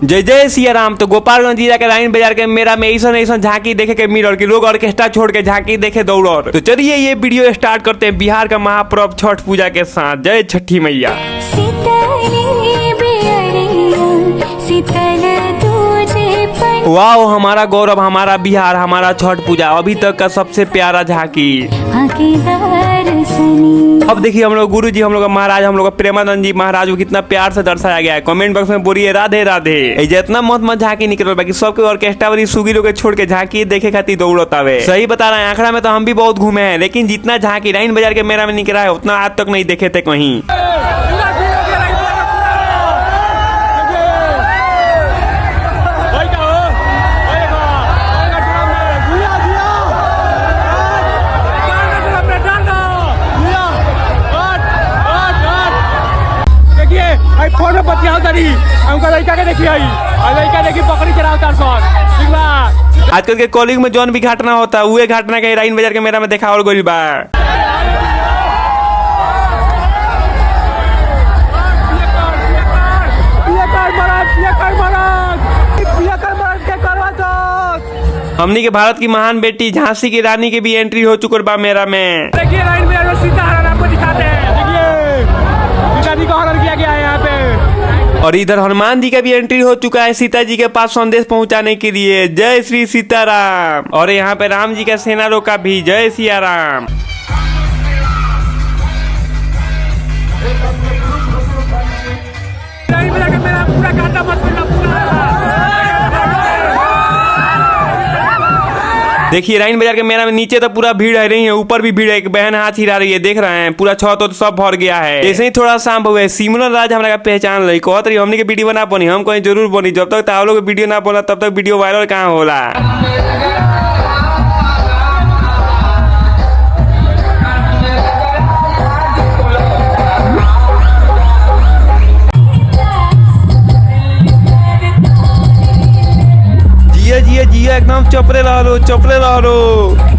जय जय सिया राम। तो गोपालगंज जिला के लाइन बाजार के मेरा में ऐसा झांकी देखे के मिलर के लोग ऑर्केस्ट्रा छोड़ के झांकी देखे दौड़। तो चलिए ये वीडियो स्टार्ट करते हैं बिहार का महापर्व छठ पूजा के साथ। जय छठी मैया। वाह, हमारा गौरव, हमारा बिहार, हमारा छठ पूजा अभी तक का सबसे प्यारा झांकी। अब देखिए हम लोग गुरु जी, हम लोग महाराज, हम लोग प्रेमानंद जी महाराज को कितना प्यार से दर्शाया गया है। कमेंट बॉक्स में बोलिए राधे राधे। जितना मत झांकी निकल बाकी सबके ऑर्केस्ट्रा वाली सुगी लोग छोड़ के झांकी देखे खातिर दौड़त आवे। सही बता रहे हैं, आंकड़ा में तो हम भी बहुत घूमे हैं, लेकिन जितना झांकी लाइन बाजार के मेला में निकला है उतना आज तक नहीं देखे थे कहीं। फोन में बतियाओ तरी हमका लड़का के देखी आई और लड़का देखी पकड़ी चलाओ तार सर ठीक बा। आजकल के कॉलेज में जौन भी घटना होता है वही घटना के लाइन बाजार के मेला में देखा और गोली बा। हमनी के भारत की महान बेटी झांसी की रानी की भी एंट्री हो चुकी बा मेला में। देखिए लाइन बाजार में सीता हरण आपको दिखाते हैं। देखिए सीता जी को हरण किया गया है यहाँ पे। और इधर हनुमान जी का भी एंट्री हो चुका है सीता जी के पास संदेश पहुंचाने के लिए। जय श्री सीताराम। और यहाँ पे राम जी का सेना रोका भी। जय सिया राम। देखिए लाइन बाजार के मेला में नीचे तो पूरा भीड़ है नहीं है, ऊपर भी भीड़ है। एक बहन हाथ हिला रही है, देख रहे हैं पूरा छत तो सब भर गया है। ऐसे ही थोड़ा शाम हुए सिमरन राज हमारा पहचान रही, कहत रही हमने के वीडियो बना बनी, हम कहीं जरूर बनी। जब तक आप लोग वीडियो ना बोला तब तक वीडियो वायरल कहाँ होला। जिया जिया जिया एकदम चपले रहो।